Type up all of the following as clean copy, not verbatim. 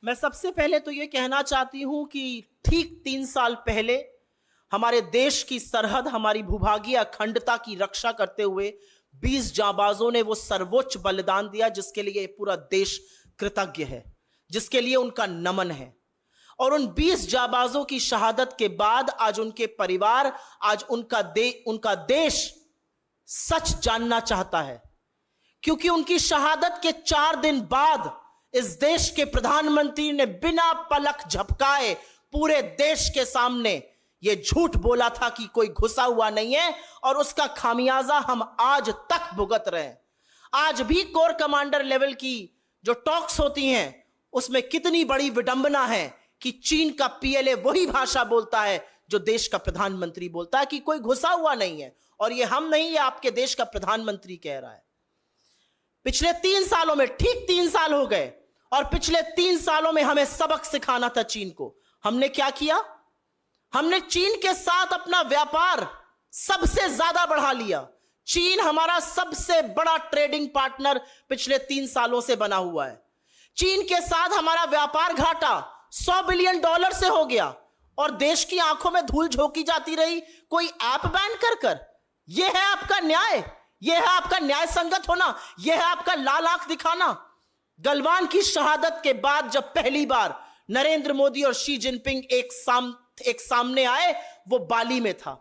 मैं सबसे पहले तो ये कहना चाहती हूं कि ठीक 3 साल पहले हमारे देश की सरहद, हमारी भूभागीय अखंडता की रक्षा करते हुए 20 जांबाजों ने वो सर्वोच्च बलिदान दिया जिसके लिए पूरा देश कृतज्ञ है, जिसके लिए उनका नमन है। और उन 20 जांबाजों की शहादत के बाद आज उनके परिवार, आज उनका देश सच जानना चाहता है, क्योंकि उनकी शहादत के 4 दिन बाद इस देश के प्रधानमंत्री ने बिना पलक झपकाए पूरे देश के सामने यह झूठ बोला था कि कोई घुसा हुआ नहीं है, और उसका खामियाजा हम आज तक भुगत रहे हैं। आज भी कोर कमांडर लेवल की जो टॉक्स होती हैं उसमें कितनी बड़ी विडंबना है कि चीन का पीएलए वही भाषा बोलता है जो देश का प्रधानमंत्री बोलता है कि कोई घुसा हुआ नहीं है। और ये हम नहीं, ये आपके देश का प्रधानमंत्री कह रहा है। पिछले 3 सालों में, ठीक 3 साल हो गए, और पिछले 3 सालों में हमें सबक सिखाना था चीन को। हमने क्या किया? हमने चीन के साथ अपना व्यापार सबसे ज्यादा बढ़ा लिया। चीन हमारा सबसे बड़ा ट्रेडिंग पार्टनर पिछले 3 सालों से बना हुआ है। चीन के साथ हमारा व्यापार घाटा $100 बिलियन से हो गया, और देश की आंखों में धूल झोंकी जाती रही कोई ऐप बैन कर। यह है आपका न्याय? यह है आपका न्याय संगत होना? यह है आपका लाल आंख दिखाना? गलवान की शहादत के बाद जब पहली बार नरेंद्र मोदी और शी जिनपिंग एक सामने आए, वो बाली में था।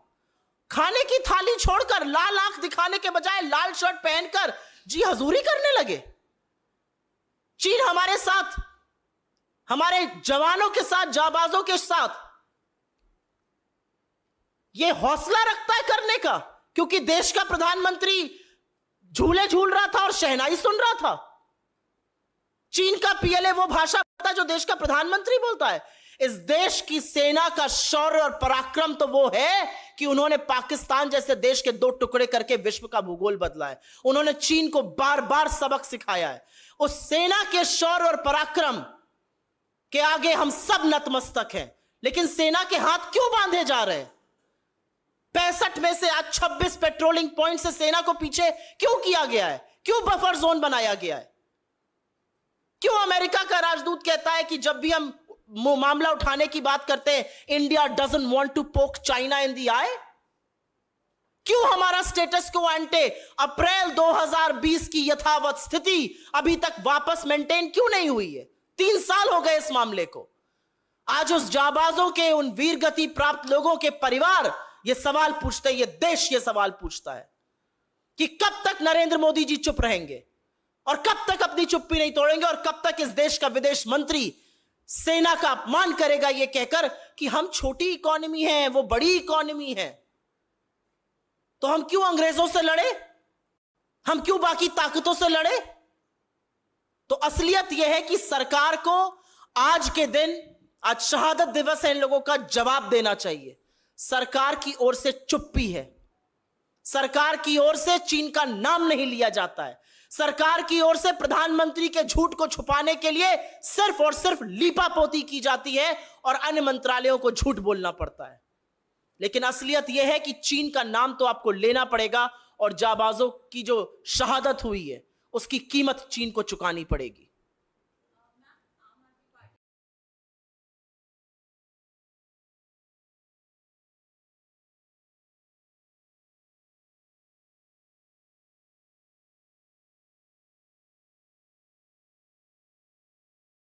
खाने की थाली छोड़कर लाल आंख दिखाने के बजाय लाल शर्ट पहनकर जी हजूरी करने लगे। चीन हमारे साथ, हमारे जवानों के साथ, जाबाजों के साथ यह हौसला रखता है करने का, क्योंकि देश का प्रधानमंत्री झूले झूल रहा था और शहनाई सुन रहा था। चीन का पीएलए वो भाषा बोलता है जो देश का प्रधानमंत्री बोलता है। इस देश की सेना का शौर्य और पराक्रम तो वो है कि उन्होंने पाकिस्तान जैसे देश के 2 टुकड़े करके विश्व का भूगोल बदला है। उन्होंने चीन को बार बार सबक सिखाया है। उस सेना के शौर्य और पराक्रम के आगे हम सब नतमस्तक हैं। लेकिन सेना के हाथ क्यों बांधे जा रहे हैं? 65 में से आज 26 पेट्रोलिंग पॉइंट से सेना को पीछे क्यों किया गया है? क्यों बफर जोन बनाया गया है? क्यों अमेरिका का राजदूत कहता है कि जब भी हम मामला उठाने की बात करते हैं, India doesn't want to poke China in the eye? क्यों हमारा स्टेटस को एंटे अप्रैल 2020 की यथावत स्थिति अभी तक वापस मेंटेन क्यों नहीं हुई है? 3 साल हो गए इस मामले को। आज उस जाबाजों के, उन वीरगति प्राप्त लोगों के परिवार ये सवाल पूछते हैं, ये देश ये सवाल पूछता है कि कब तक नरेंद्र मोदी जी चुप रहेंगे, और कब तक अपनी चुप्पी नहीं तोड़ेंगे, और कब तक इस देश का विदेश मंत्री सेना का अपमान करेगा ये कहकर कि हम छोटी इकोनॉमी है, वो बड़ी इकोनॉमी है। तो हम क्यों अंग्रेजों से लड़े? हम क्यों बाकी ताकतों से लड़े? तो असलियत यह है कि सरकार को आज के दिन, आज शहादत दिवस है, इन लोगों का जवाब देना चाहिए। सरकार की ओर से चुप्पी है। सरकार की ओर से चीन का नाम नहीं लिया जाता है। सरकार की ओर से प्रधानमंत्री के झूठ को छुपाने के लिए सिर्फ और सिर्फ लीपापोती की जाती है और अन्य मंत्रालयों को झूठ बोलना पड़ता है। लेकिन असलियत यह है कि चीन का नाम तो आपको लेना पड़ेगा, और जाबाजों की जो शहादत हुई है उसकी कीमत चीन को चुकानी पड़ेगी।